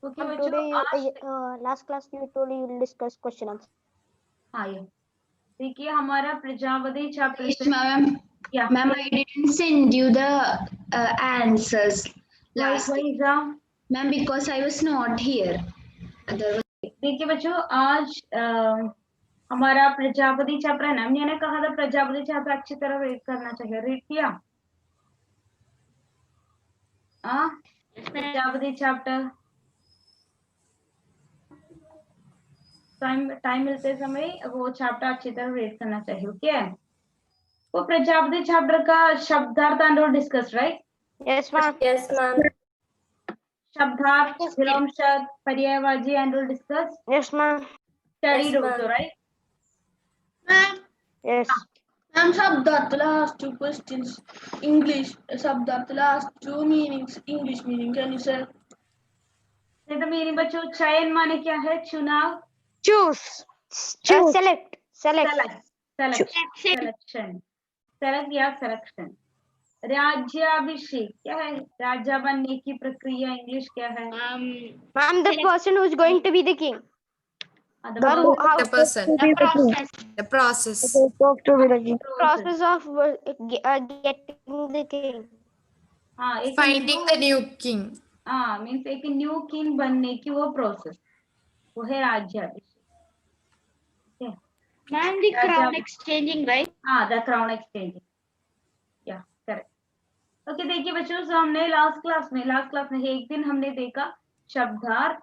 Okay Ma'am, बच्चों, today आज last class you told you will discuss question answer. हाँ ये देखिए हमारा प्रजापति चैप्टर Yes, से ma'am. या Ma'am, I didn't send you the answers last. वही exam. Ma'am, because I was not here. Otherwise, देखिए बच्चों, आज हमारा प्रजापति चैप्टर है ना, मैंने कहा था प्रजापति चैप्टर अच्छी तरह रीड करना चाहिए। रीड किया प्रजापति चैप्टर? टाइम मिलते समय वो चैप्टर अच्छी तरह रीड करना चाहिए। ओके, वो प्रजापति चैप्टर का शब्दार्थ and all discuss, right? Yes, ma'am. Yes, ma'am. शब्दार्थ, विलोम शब्द, पर्यायवाची and all discuss, Yes, ma'am. Studied Yes, also, ma'am. Right? Ma'am, Yes. ma'am, Shabdatala has two questions. English. Shabdatala has two meanings. English meaning. Can you say? तो मेरी बच्चों, चयन माने क्या है? चुनाव, Choose. Select. सिलेक्शन, सेलेक्ट या selection. राज्याभिषेक क्या है? राजा बनने की प्रक्रिया इंग्लिश क्या है? Ma'am, the person who is going to be the king. The person. The process. Process of getting the king. एक Finding the new king. Means एक न्यू किंग बनने की वो प्रोसेस, वो है राज्याभिषेक। Ma'am, the crown exchanging, right? The crown exchanging, या correct. Okay, देखिए बच्चों, तो हमने लास्ट क्लास में एक दिन हमने देखा शब्दार्थ,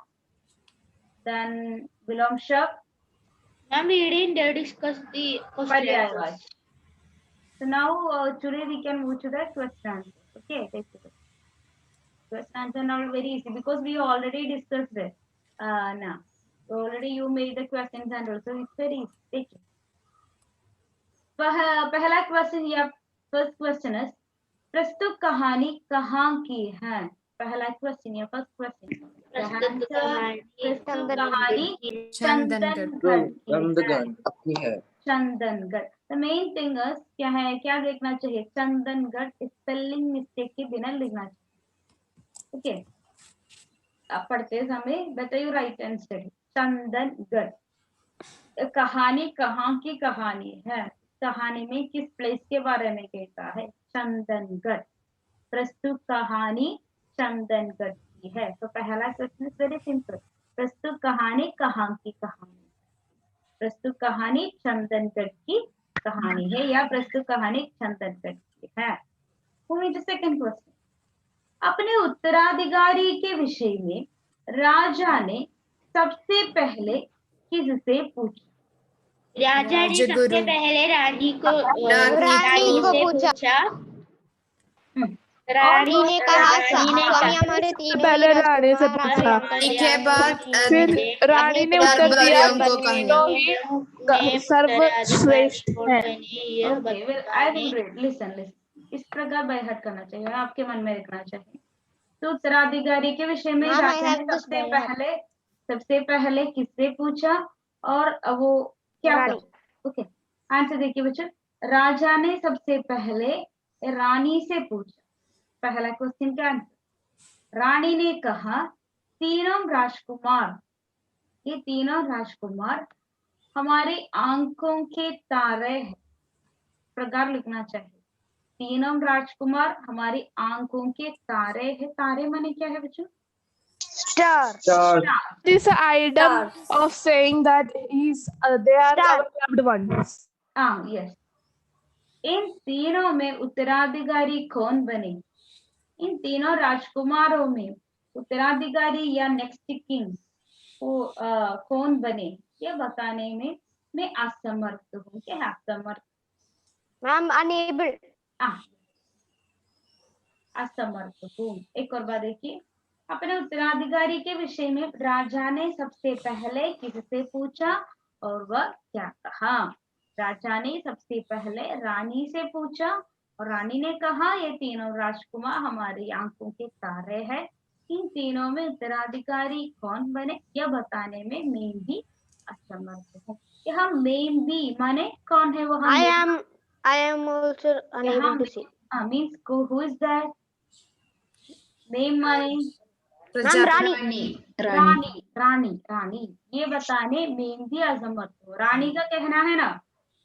देन विलोम शब्द, Ma'am, we didn't discuss the question. पर्यायवाची। So now today we can move to the question answer. Okay, take it. Question answer now very easy because we already discussed it. Now already you made the questions and also it's very easy. Take it. पहला question या first question है, प्रस्तुत कहानी कहाँ की है? पहला question या फर्स्ट क्वेश्चन, प्रस्तुत कहानी चंदनगढ़ की है। चंदनगढ़। द मेन थिंग क्या है, क्या लिखना चाहिए? चंदनगढ़ स्पेलिंग मिस्टेक के बिना लिखना चाहिए। ओके, आप पढ़ते समय बताइए राइट एंड स्टडी। चंदनगढ़। कहानी कहाँ की कहानी है? कहानी में किस प्लेस के बारे में कहता है? चंदनगढ़। प्रस्तुत कहानी चंदनगढ़ की है। तो पहला क्वेश्चन इज वेरी सिंपल, प्रस्तुत कहानी कहाँ की कहानी? प्रस्तुत कहानी चंदनगढ़ की कहानी है या प्रस्तुत कहानी चंदनगढ़ की है। सेकंड क्वेश्चन, अपने उत्तराधिकारी के विषय में राजा ने सबसे पहले किससे पूछा? राजा ने सबसे पहले रानी को पूछा। रानी ने कहा हमारे पहले रानी से पूछा, के बाद फिर रानी ने उत्तर दिया तीनों ही सर्वश्रेष्ठ है। लिसन, इस प्रकार बायहट करना चाहिए, आपके मन में रखना चाहिए। तो उत्तराधिकारी के विषय में राजा ने सबसे पहले किससे पूछा और वो क्या पूछा? ओके, आंसर देखिए बच्चों, राजा ने सबसे पहले रानी से पूछा। पहला क्वेश्चन का आंसर, रानी ने कहा तीनों राजकुमार, ये तीनों राजकुमार हमारे आंखों के तारे हैं। प्रकार लिखना चाहिए, तीनों राजकुमार हमारी आंखों के तारे हैं। तारे माने क्या है बच्चों? Star. This item of saying that they are our loved ones. Yes. इन तीनों में उत्तराधिकारी कौन बने? इन तीनों राजकुमारों में उत्तराधिकारी या नेक्स्ट किंग कौन बने, ये बताने में मैं असमर्थ हूँ। क्या है असमर्थ? Ma'am, unable. असमर्थ हूँ। एक और बात देखिए, अपने उत्तराधिकारी के विषय में राजा ने सबसे पहले किससे पूछा और वह क्या कहा? राजा ने सबसे पहले रानी से पूछा और रानी ने कहा ये तीनों राजकुमार हमारी आंखों के तारे हैं। इन तीनों में उत्तराधिकारी कौन बने, यह बताने में मैं भी असमर्थ हूँ। यहाँ मैं भी माने कौन है? वहाँ I am also unable to see. Means who is that? Name माने प्रजापति Rani. रानी रानी रानी ये बताने मेहंदी अजमत हो, रानी का कहना है ना,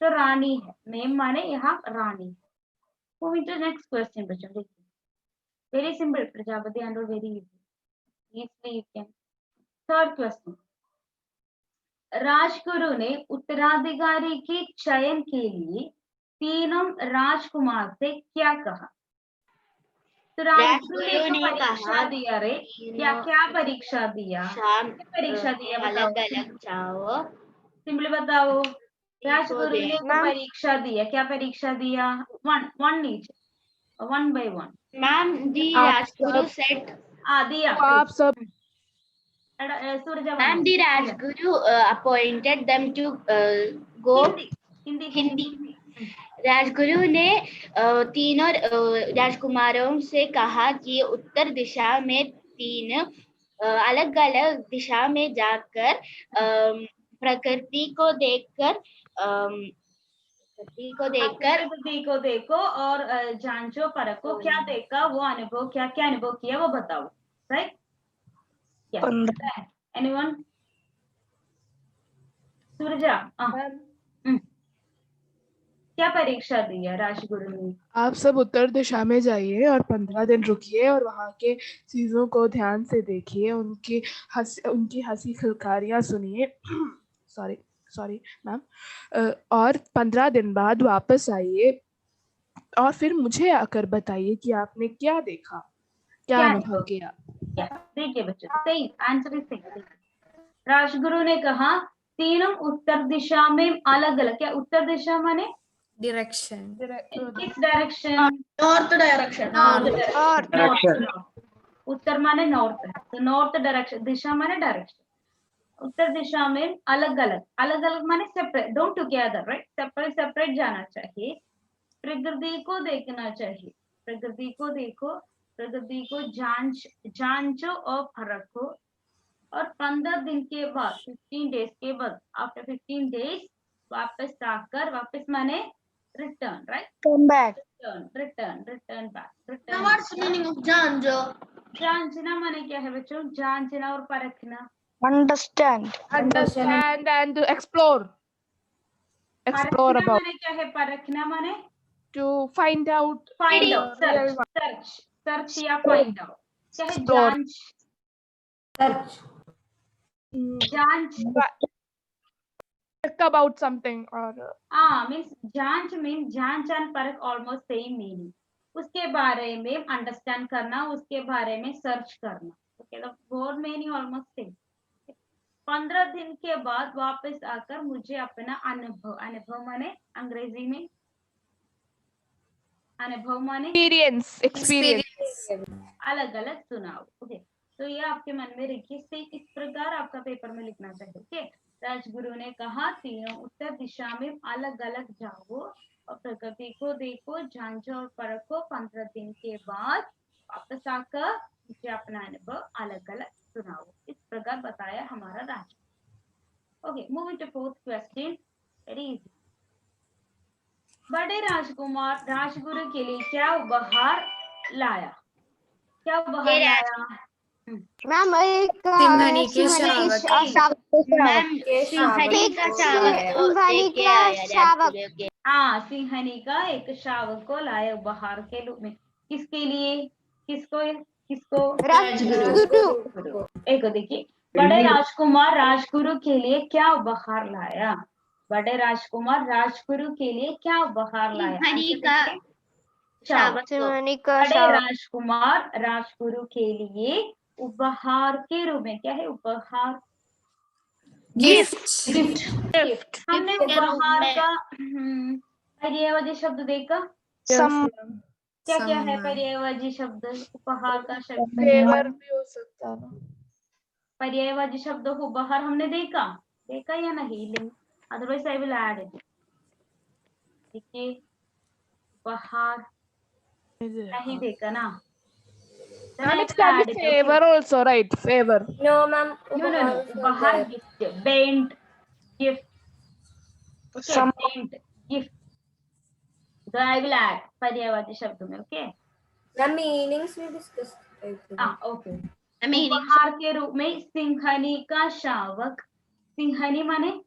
तो रानी है, मेम माने यहाँ रानी। मूविंग टू नेक्स्ट क्वेश्चन बच्चों, देखिए very simple, Prajapati and very easy, third question, राजगुरु ने उत्तराधिकारी के चयन के लिए तीनों राजकुमार से क्या कहा? तो राजगुरु ने तो परीक्षा दिया रे, क्या परीक्षा दिया? परीक्षा दिया बताओ, अलग अलग जाओ, सिंपली बताओ। राजगुरु ने तो परीक्षा दिया, क्या परीक्षा दिया? वन नीचे, one by one. Ma'am the Rajguru set, दिया आप सब Suraj ma'am the Rajguru appointed them to go, हिंदी राजगुरु ने तीनों राजकुमारों से कहा कि उत्तर दिशा में तीन अलग अलग दिशा में जाकर प्रकृति को देखकर देखो और जांचो परखो, क्या देखा वो अनुभव, क्या क्या अनुभव किया वो बताओ, राइट? एनीवन? सूरजा, क्या परीक्षा दी है राजगुरु ने? आप सब उत्तर दिशा में जाइए और 15 दिन रुकिए और वहाँ के चीजों को ध्यान से देखिए, उनकी हंसी खिलकारियाँ सुनिए सॉरी मैम, और 15 दिन बाद वापस आइए और फिर मुझे आकर बताइए कि आपने क्या देखा, क्या अनुभव किया। देखिए बच्चों, सही आंसर इज सही। राजगुरु ने कहा तीनों उत्तर दिशा में अलग अलग, क्या उत्तर दिशा माने डायरेक्शन, किस डायरेक्शन? North direction. उत्तर माने नॉर्थ है, तो नॉर्थ डायरेक्शन, दिशा माने डायरेक्शन। उत्तर दिशा में अलग अलग माने separate, don't together, right? Separate जाना चाहिए। प्रकृति को देखना चाहिए, प्रकृति को देखो, प्रकृति को जांचो और परखो, और 15 दिन के बाद 15 डेज के बाद, आफ्टर 15 डेज वापस आकर, वापस माने return, right? Come back. Return back, Now what's the meaning of janjo? जांचना माने क्या है बच्चों? जांचना और परखना। Understand. Understand and explore परखना about, माने क्या है? परखना माने to find out, सर्च या फाइंड आउट, क्या है? जांच about something or मीन्स जांच एंड परख ऑलमोस्ट सेम मीनिंग। उसके बारे में अंडरस्टैंड करना, उसके बारे में सर्च करना, okay, the word meaning almost same. 15 दिन के बाद वापस आकर मुझे अपना अनुभव माने अंग्रेजी में अनुभव माने experience अलग अलग सुनाओ, ओके। तो ये आपके मन में रखिए, इस प्रकार आपका पेपर में लिखना चाहिए, ओके। राजगुरु ने कहा तीनों उत्तर दिशा में अलग अलग जाओ और प्रकृति को देखो, जांचो और परखो, 15 दिन के बाद वापस आकर मुझे अपना अनुभव अलग अलग सुनाओ, इस प्रकार बताया हमारा राजगुरु। Okay, moving to fourth question, very easy. बड़े राजकुमार राजगुरु के लिए क्या उपहार लाया? क्या उपहार लाया? मैम एक सिंघनी के शावक, सिंहनी का एक शावक को लाया उपहार के रूप में। किसके लिए? किसको? राजगुरु। एक देखिए, बड़े राजकुमार राजगुरु के लिए क्या उपहार लाया? बड़े राजकुमार राजगुरु के लिए क्या उपहार लाया? बड़े राजकुमार राजगुरु के लिए उपहार के रूप में, क्या है उपहार? गिफ्ट। हमने उपहार का पर्यायवाची शब्द देखा, क्या है पर्यायवाची शब्द? उपहार का शब्द फेवर भी हो सकता है ना। पर्यायवाची शब्द उपहार हमने देखा या नहीं? Otherwise I will add it. देखिए उपहार नहीं देखा ना? Favor also, right? Favor. No, ma'am. No. उपहार gift, bent gift, okay, bent gift. तो आई विल ऐड पर्यायवाची शब्द में, okay. The meanings we discussed. Okay. उपहार के रूप में सिंहनी का शावक, सिंहनी माने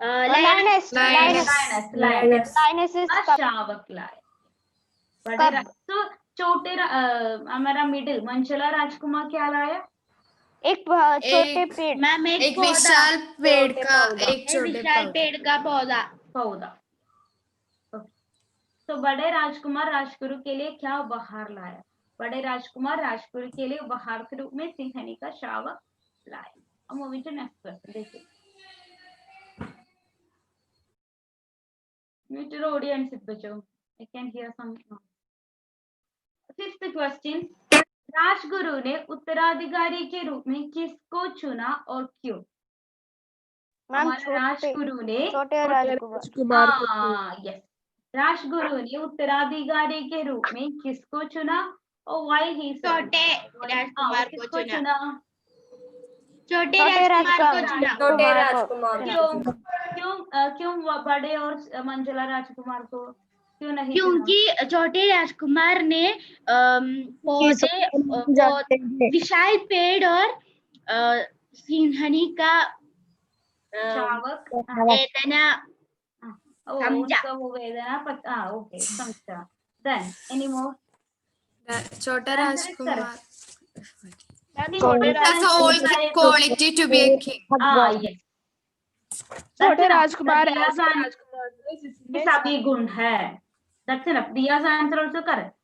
Lioness. Lioness is का शावक लाए। बड़े तो छोटे हमारा मिडिल मंचला राजकुमार क्या लाया? एक छोटे पेड़। मैम एक विशाल पेड़ का एक छोटे विशाल पेड़ का पौधा। तो बड़े राजकुमार राजगुरु के लिए क्या उपहार लाया? बड़े राजकुमार राजगुरु के लिए उपहार के रूप में सिंहनी का शावक लाए। अब मूविंग टू नेक्स्ट क्वेश्चन, देखिए म्यूट योर ऑडियंस बच्चों, I can hear some. Fifth question, राजगुरु ने उत्तराधिकारी के रूप में किसको चुना और क्यों? राजगुरु ने छोटे राजकुमार। यस, राजगुरु ने उत्तराधिकारी के रूप में किसको चुना और व्हाई ही छोटे राजकुमार को चुना। छोटे राजकुमार। क्यों बड़े और मंजुला राजकुमार को क्यों नहीं? क्योंकि छोटे राजकुमार ने पौधे विशाल पेड़ और सिंहनी का शावक वेदना उनका वो वेदना पता। ओके, समझा। Then any more? छोटा राजकुमार छोटे has all the quality to be a king. yes. छोटे राजकुमार सभी गुण है। That's enough. Diya's answer also correct.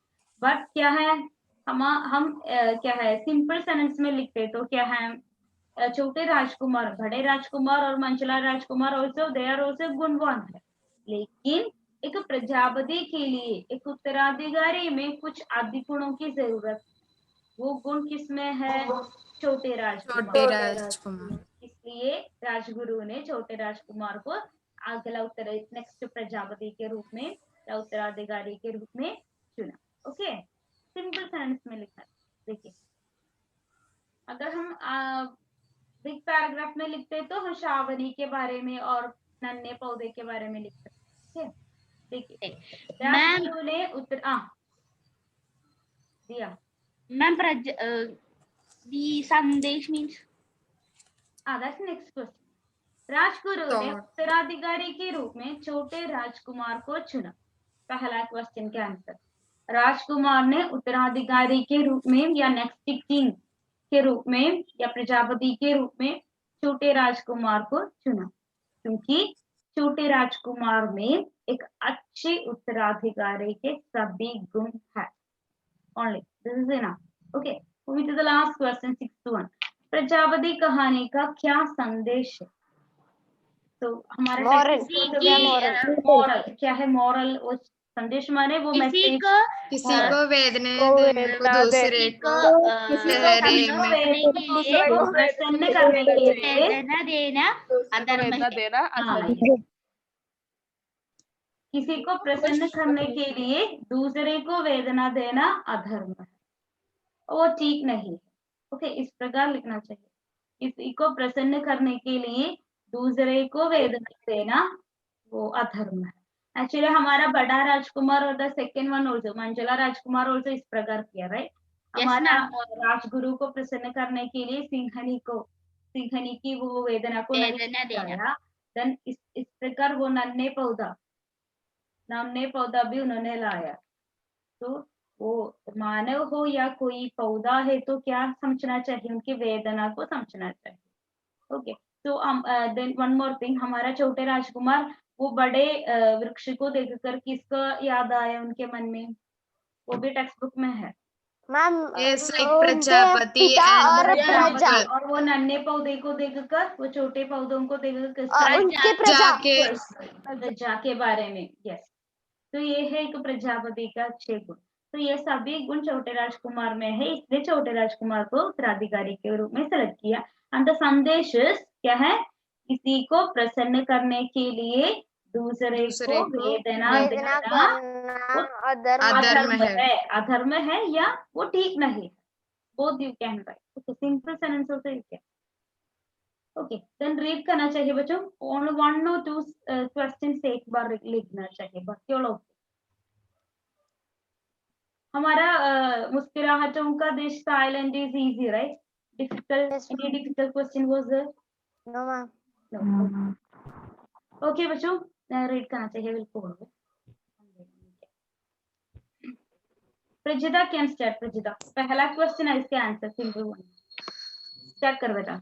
But क्या है, हम क्या है सिंपल सेंटेंस में लिखते तो क्या है, छोटे राजकुमार, बड़े राजकुमार और मंचला राजकुमार also they are also गुणवान है, लेकिन एक प्रजापति के लिए एक उत्तराधिकारी में कुछ आदि गुणों की जरूरत। वो गुण किसमें है? छोटे राजकुमार। इसलिए राजगुरु ने छोटे राजकुमार को अगला नेक्स्ट प्रजापति के रूप में या उत्तराधिकारी के रूप में चुना। ओके, सिंपल सेंटेंस में लिखा। देखिए, अगर हम बिग पैराग्राफ में लिखते तो हम शावनी के बारे में और नन्हे पौधे के बारे में लिख सकते हैं। देखिए, राजगुरु ने दिया मैम the संदेश means that's next question. Rajguru ने उत्तराधिकारी के रूप में छोटे राजकुमार को चुना। पहला क्वेश्चन का आंसर, राजकुमार ने उत्तराधिकारी के रूप में या नेक्स्ट किंग के रूप में या प्रजापति के रूप में छोटे राजकुमार को चुना, क्योंकि छोटे राजकुमार में एक अच्छे उत्तराधिकारी के सभी गुण है। Only this is enough. Okay, moving to the last question, 6th one. Prajapati कहानी का क्या संदेश है? तो हमारा मॉरल क्या है? मॉरल वो संदेश माने वो मैसेज, किसी को वेदना देना, दूसरे को प्रसन्न करने के लिए वेदना देना अधर्म। किसी को प्रसन्न करने के लिए दूसरे को वेदना देना अधर्म है, वो ठीक नहीं है। ओके, इस प्रकार लिखना चाहिए, किसी को प्रसन्न करने के लिए दूसरे को वेदना देना वो अधर्म है। एक्चुअली हमारा बड़ा राजकुमार और the second one also Manjula Rajkumar also इस प्रकार किया, राइट? हमारा राजगुरु को प्रसन्न करने के लिए सिंहनी की वो वेदना को नहीं दिया। देन इस प्रकार वो नन्हे पौधा भी उन्होंने लाया। तो वो मानव हो या कोई पौधा है तो क्या समझना चाहिए? उनकी वेदना को समझना चाहिए। ओके, तो देन वन मोर थिंग, हमारा छोटे राजकुमार वो बड़े वृक्ष को देखकर किसका याद आया उनके मन में? वो भी टेक्स्ट बुक में है मैम। प्रजापति और वो नन्हे पौधे को देखकर, वो छोटे पौधों को देखकर उनके प्रजा के बारे में। यस, तो ये है एक प्रजापति का 6 गुण। तो ये सभी गुण छोटे राजकुमार में है, इसलिए छोटे राजकुमार को उत्तराधिकारी के रूप में सेलेक्ट किया। एंड द संदेश क्या है? किसी को प्रसन्न करने के लिए दूसरे को वेदना देना अधर्म है या वो ठीक नहीं है। Both you can write. Okay, simple sentence होता है क्या? ओके, देन रीड करना चाहिए बच्चों। ओनली 1 or 2 क्वेश्चन से एक बार लिखना चाहिए, बाकी लोग हमारा मुस्कुराहटों का देश silent is easy, right? Difficult, Yes, any difficult question was there? No, ma'am. No. Okay बच्चों, रीड करना चाहिए बिल्कुल। Prajita can start. प्रजिता, पहला क्वेश्चन है, इसके आंसर सिंपल वन। स्टार्ट कर बेटा।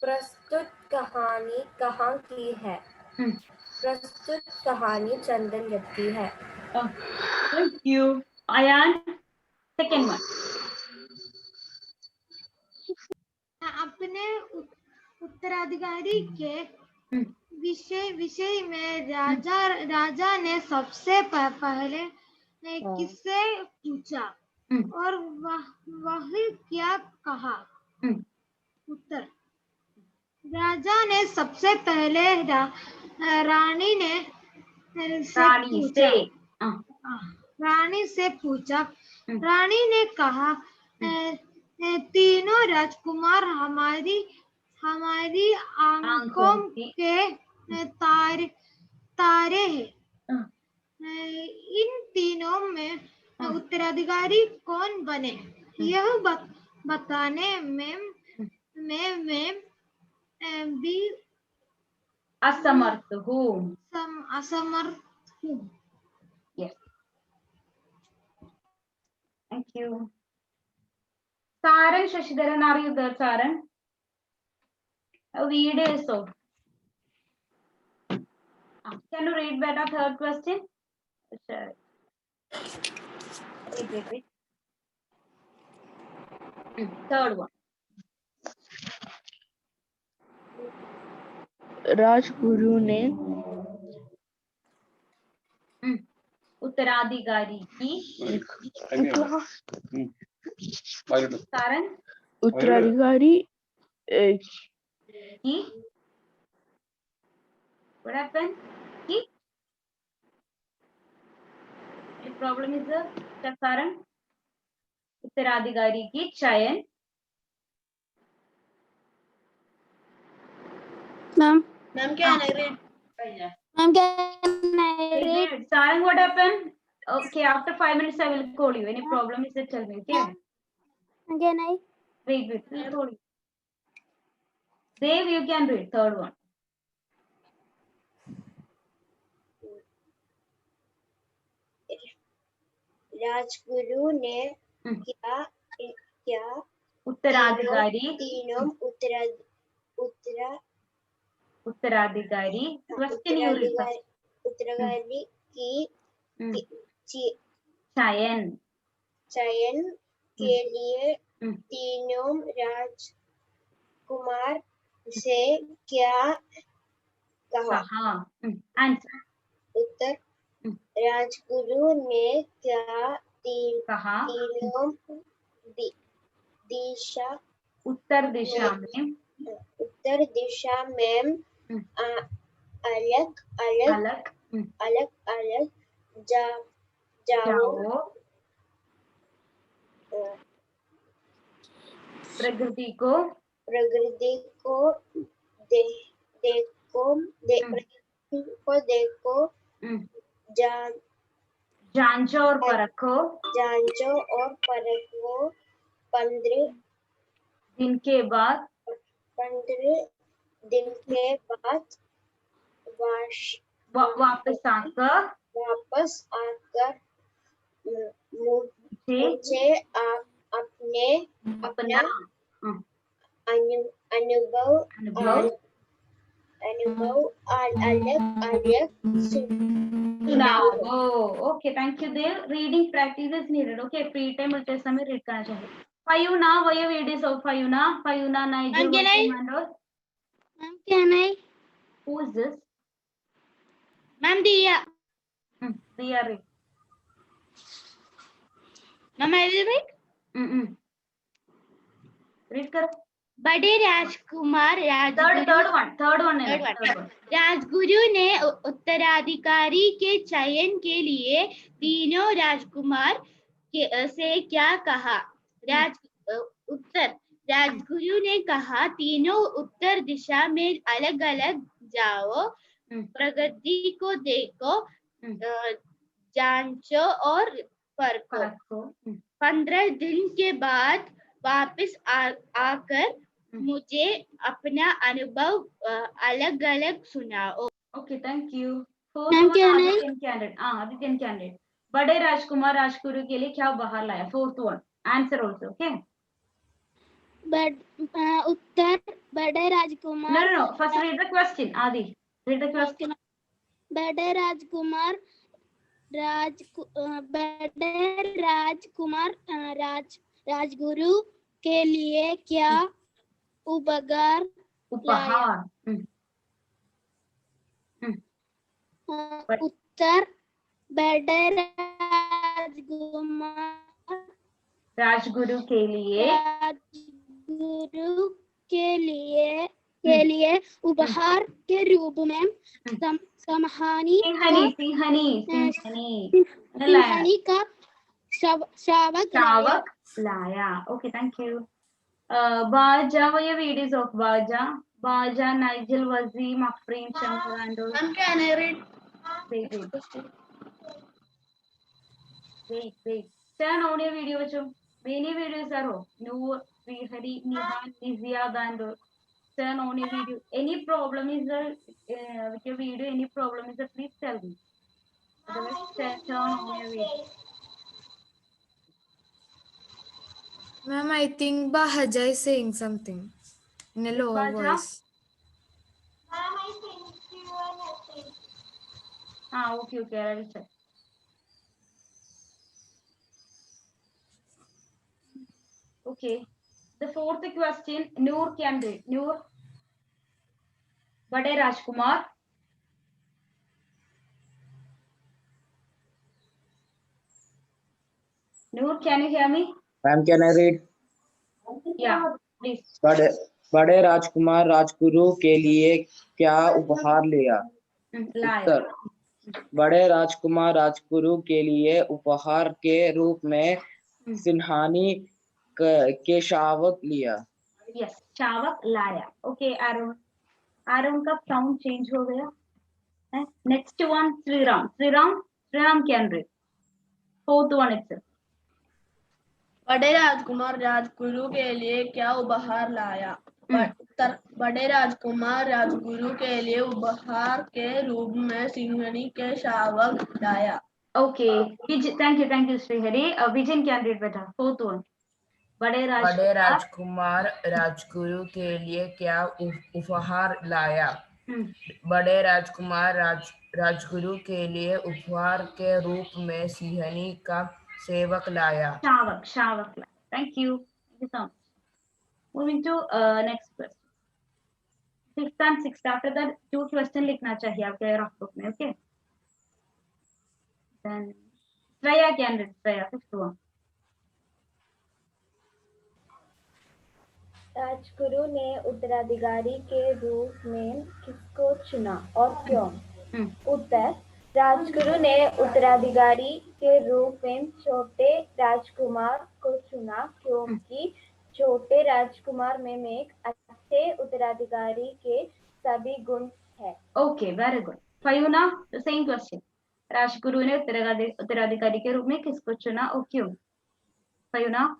प्रस्तुत कहानी कहाँ की है? प्रस्तुत कहानी चंदनगढ़ की है। Thank you. Ayaan, second one. अपने उत्तराधिकारी के विषय में राजा ने सबसे पहले किससे पूछा और वह क्या कहा? उत्तर, राजा ने सबसे पहले रानी से पूछा। रानी ने कहा, तीनों राजकुमार हमारी आंखों के तारे हैं। इन तीनों में उत्तराधिकारी कौन बने? यह बताने में भी असमर्थ हूँ। Yes. Thank you. Saran Shashidharan, are you there, Saran? A video is so. Can you read better third question? Sure. Wait. Third one. Rajguru ने उत्तराधिकारी की सारन उत्तराधिकारी की what happened? की the problem is the Saran उत्तराधिकारी की चयन Ma'am, can I read? Ma'am, can I read? Saran, what happened? Okay, after 5 minutes I will call you. Any problem is that tell me, okay? Can I? Wait, we'll call you. Dev, you can read third one. Rajguru ने क्या उत्तराधिकारी उत्तराधिकारी की चयन के लिए तीनों राजकुमार से क्या कहा? आंसर। उत्तर, राजगुरु ने क्या तीनों उत्तर दिशा में अलग जाओ प्रकृति को देखो जांचो और परखो 15 दिन के बाद वापस आकर मुझे अपना अनुभव सुनाओ। Okay, thank you Dev. Reading practice is needed. Okay, free time मिलते समय रीड करना चाहिए। Fayuna, why you read this? Fayuna, Nigel, Ma'am, can I? Ma'am, can I? Who is this? Ma'am, Diya. Diya, read. Ma'am, I will read. Read करो। बड़े राजकुमार third one Rajguru ने उत्तराधिकारी के चयन के लिए तीनों राजकुमार से क्या कहा? उत्तर, राजगुरु ने कहा, तीनों उत्तर दिशा में अलग अलग जाओ, प्रकृति को देखो, जांचो और फर्क को 15 दिन के बाद वापस आकर मुझे अपना अनुभव अलग अलग सुनाओ। Okay, thank you. Adithyan candidate, बड़े राजकुमार राजगुरु के लिए क्या उपहार लाया? 4th one, answer also. Okay, उत्तर बड़े राजकुमार no, first read the question. Aadi, read the question. बड़े राजकुमार राजगुरु के लिए क्या उपहार उपहार। उत्तर बड़े राजगुरु के लिए उपहार के रूप में सिंहनी का शावक लाया। Okay, thank you. Baja, what are your videos of Baja? Baja, Nigel, Wazim, Afrin, Shankar, and all. Ma'am, can I read? Wait. Turn on your video, bacho. Many videos are on. Noor, Srihari, Nihan, Nizia, and all. Turn on your video. Any problem is there with your video? Any problem is there? Please tell me. Otherwise, turn on your video. Ma'am, I think Bahaja is saying something in a lower Baja? voice. Ma'am, I sent you a message. Okay, I will check. Okay, the 4th question, Noor candidate. Noor, Bade Rajkumar. Noor, can you hear me? Ma'am, can I read? Yeah, please. बड़े राजकुमार राजगुरु के लिए क्या उपहार लिया? उत्तर, बड़े राजकुमार राजगुरु के लिए उपहार के रूप में सिंहानी के शावक लिया। यस, शावक लाया। ओके, आरुण का साउंड चेंज हो गया है। Next one, Shriram candidate. 4th one itself. बड़े राजकुमार राजगुरु के लिए क्या उपहार लाया? उत्तर बड़े राजकुमार राजगुरु के लिए उपहार के रूप में सिंहनी के शावक लाया। Okay, thank you Shrihari. विजन कैंडिडेट बेटा, 4th one. बड़े राजकुमार राजगुरु के लिए क्या उपहार लाया? बड़े राजकुमार राजगुरु के लिए उपहार के रूप में सिंहनी का सेवक लाया। शावक लाया। Thank you so much. Moving to next question. 5th and 6th. After that 2 question लिखना चाहिए आपके रफ बुक में। Okay, then Shreya candidate, Shreya, 5th one. Rajguru ने उत्तराधिकारी के रूप में किसको चुना और क्यों? उत्तर राजगुरु ने उत्तराधिकारी के रूप में छोटे राजकुमार को चुना क्योंकि छोटे राजकुमार में एक अच्छे उत्तराधिकारी के सभी गुण है। Okay, very good. फयूना, सेम क्वेश्चन। राजगुरु ने उत्तराधिकारी के रूप में किसको चुना और क्यों? फयूना।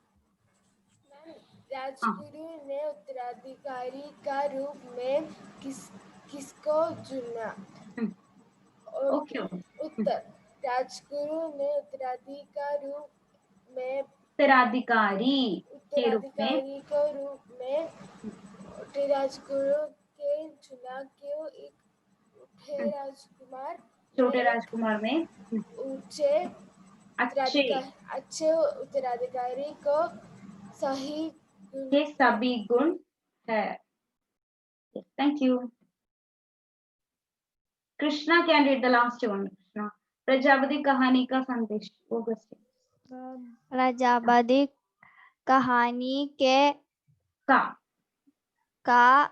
राजगुरु ने उत्तराधिकारी का रूप में किसको चुना और क्यों? उत्तर राजगुरु ने उत्तराधिकारी के रूप में राजगुरु के चुना क्यों एक छोटे राजकुमार में अच्छे उत्तराधिकारी को सभी गुण है। Thank you. Krishna candidate, the last one. Krishna, Prajapati कहानी का संदेश, वो क्वेश्चन। प्रजापति कहानी के का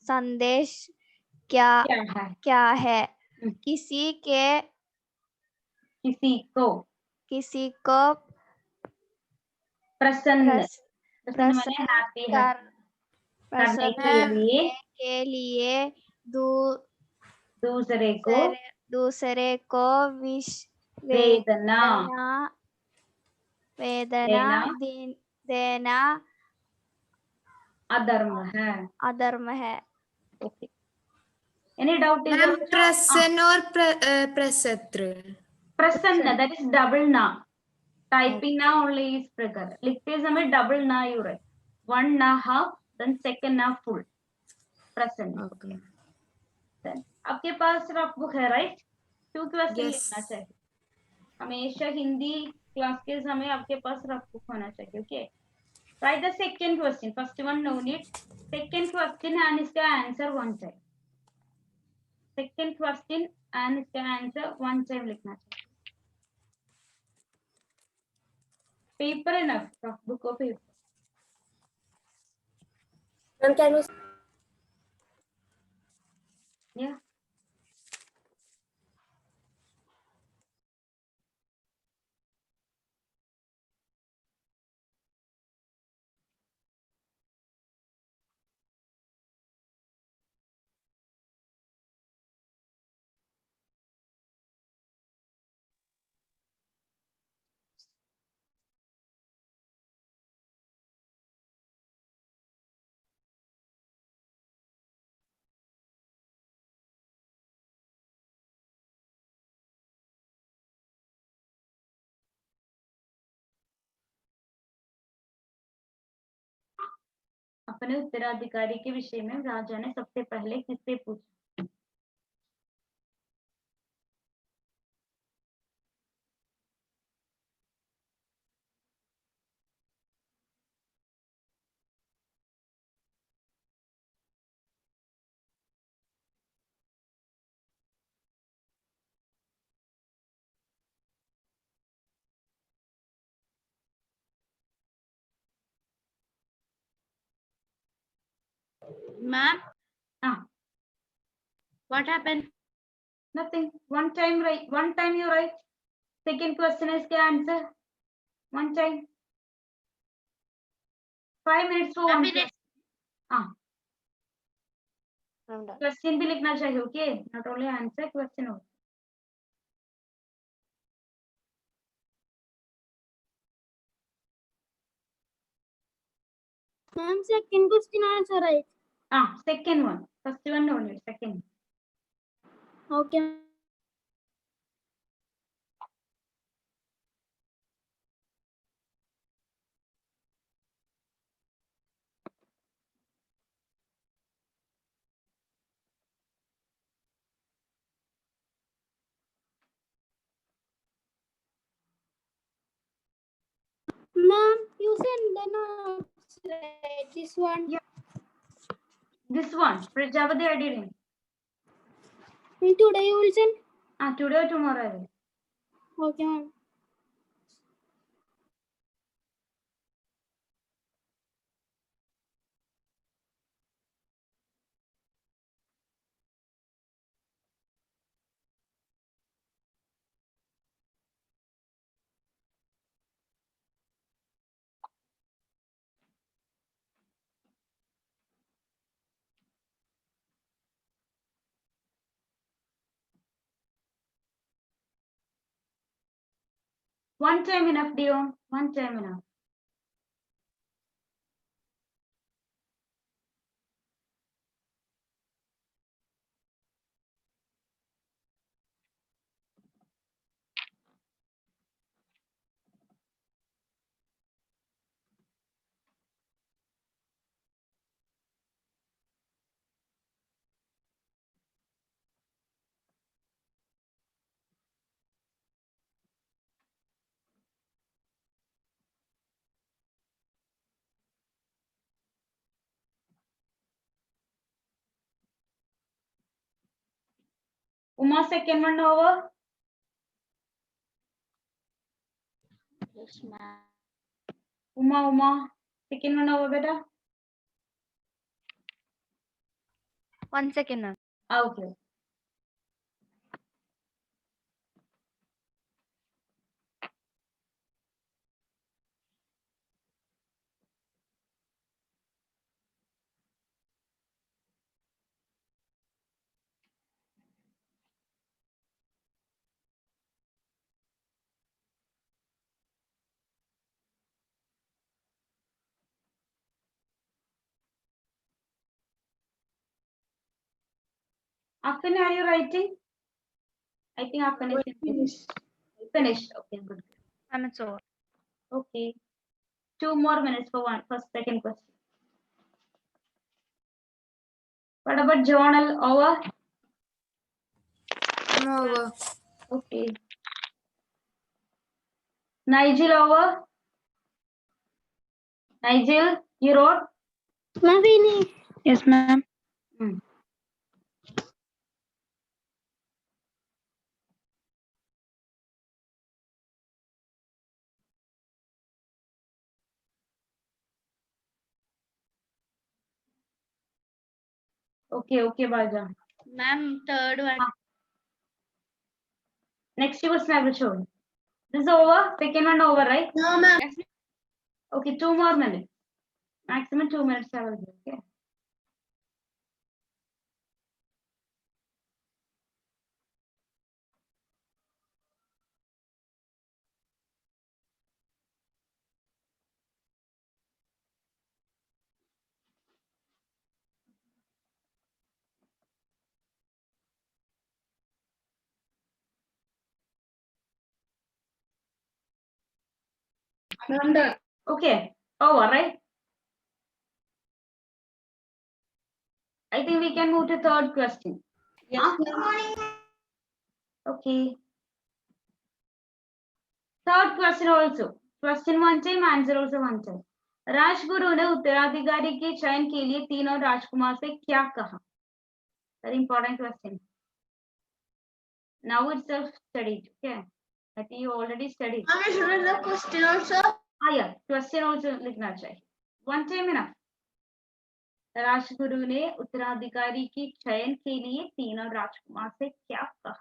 संदेश क्या है? किसी को प्रसन्न के लिए दूसरे को वेदना वेदना देना अधर्म है। अधर्म है। Okay, any doubt? मैम प्रसन्न और प्रसत्र। प्रसन्न, that is double na. Typing na only is प्रकार, लिखते समय double na you write, one na half, then second na full, प्रसन्न। Okay. Then आपके पास रफ बुक है, राइट? 2 question Yes. लिखना चाहिए हमेशा। हिंदी क्लास के समय आपके पास रफ बुक होना चाहिए। Okay, write the second question, first one no need, second question and इसका answer one time. Second question and इसका आंसर वन टाइम लिखना चाहिए। पेपर इनफ, रफ बुक और paper. Ma'am, can we? Yeah. अपने उत्तराधिकारी के विषय में राजा ने सबसे पहले किससे पूछा? Ma'am, Ah, what happened? nothing. One time write. One time you write. Second question is क्या answer? One time. 5 minutes for one question. हाँ, क्वेश्चन भी लिखना चाहिए। Okay, not only answer, question हो। Ma'am, second question answer right. हाँ, second one. First one no need. Second. Okay. Ma'am, you send the notes, right? This one. Yeah. This one. Prajapati I didn't. Today you will send. Today or tomorrow I will. Okay, ma'am. One time enough, Dion. One time enough. Uma, second one over. Yes, ma'am. Uma, second one over, beta. 1 second, ma'am. Okay. Afin, are you writing? I think Afin is finished. Okay, good. Ma'am, it's over. Okay. 2 more minutes for second question. What about journal? Over? I'm over. Okay. Nigel, over? Nigel, you wrote? Yes, ma'am. Okay, okay, Baja. Ma'am, third one. Next question I will show you. This is over. Second one over, right? No, ma'am. Okay, 2 more minutes. Maximum 2 minutes I will give. Okay. I'm done. Okay, over, right? I think we can move to third question. Yes, ma'am. Okay. Third question also. Question one time, answer also one time. Rajguru ने उत्तराधिकारी के चयन के लिए तीनों राजकुमार से क्या कहा? Very important question. Now it's studied. Okay. I think you already studied. Ma'am, I should read the question also. Yeah, question also लिखना चाहिए. One time enough. राजगुरु ने उत्तराधिकारी के चयन के लिए तीनों राजकुमार से क्या कहा?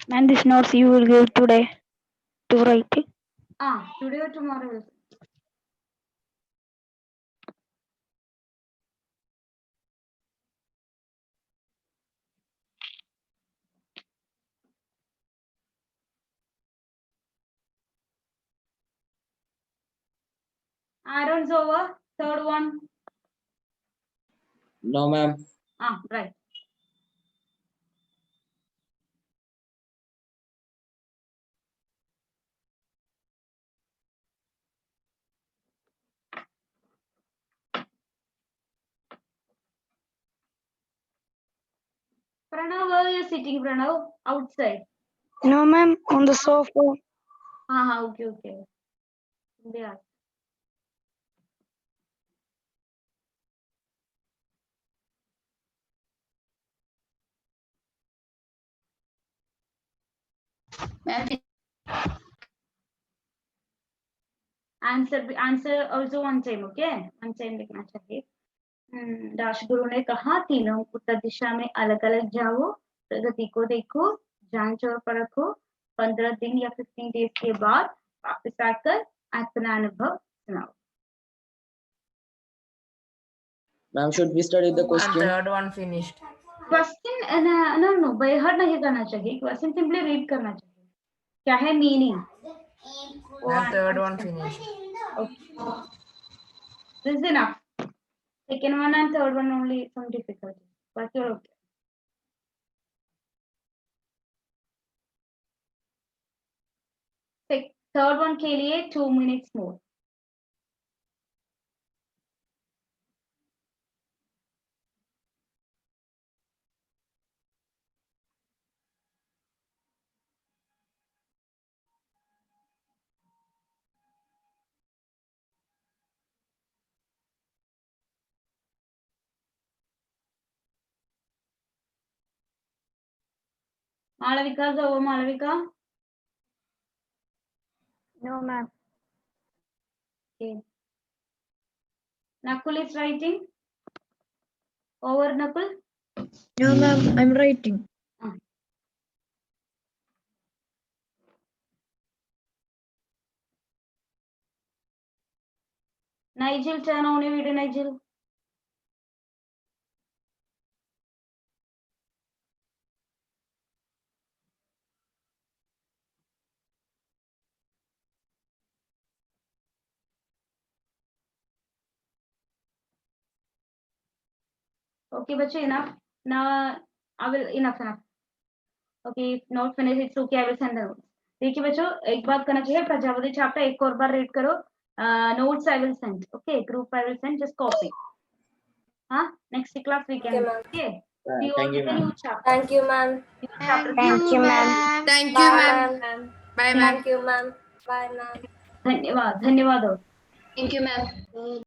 Man, this notes you will give today to write it. Today or tomorrow. Aaron's over. Third one. No, ma'am. Right. Pranav, where are you sitting, Pranav? Outside. No, ma'am, on the sofa. Okay. Yeah. Answer also one time, okay? One time लिखना चाहिए. राजगुरु ने कहा तीनों उत्तर दिशा में अलग अलग जाओ, प्रगति को देखो, जांच और परखो, 15 दिन या 15 डेज के बाद वापस आकर अपना अनुभव सुनाओ. Ma'am, should we study the question? And third one finished. Question no by heart नहीं करना चाहिए. Question simply read करना चाहिए. क्या है meaning? And third one finished. Okay. This is enough. Second one and third one only some difficulties. But you're okay. Third one के लिए 2 minutes more. Malavika is over. Malavika. No, ma'am. Okay. Nakul is writing. Over, Nakul. No, ma'am, I'm writing. Nigel, turn on your video, Nigel. Okay, bache, enough. Now I will enough. Okay, if not finished, it's okay. I will send the notes. देखिए बच्चों, एक बात करना चाहिए, Prajapati chapter एक और बार read करो. Notes I will send. Okay, group I will send. Just copy. हाँ, next class we can. Okay. See you all with the new chapter. Thank you, ma'am. Thank you, ma'am. Thank you, ma'am. Ma'am. Bye, ma'am. Thank you, ma'am. Bye, ma'am. धन्यवाद. Thank you, ma'am.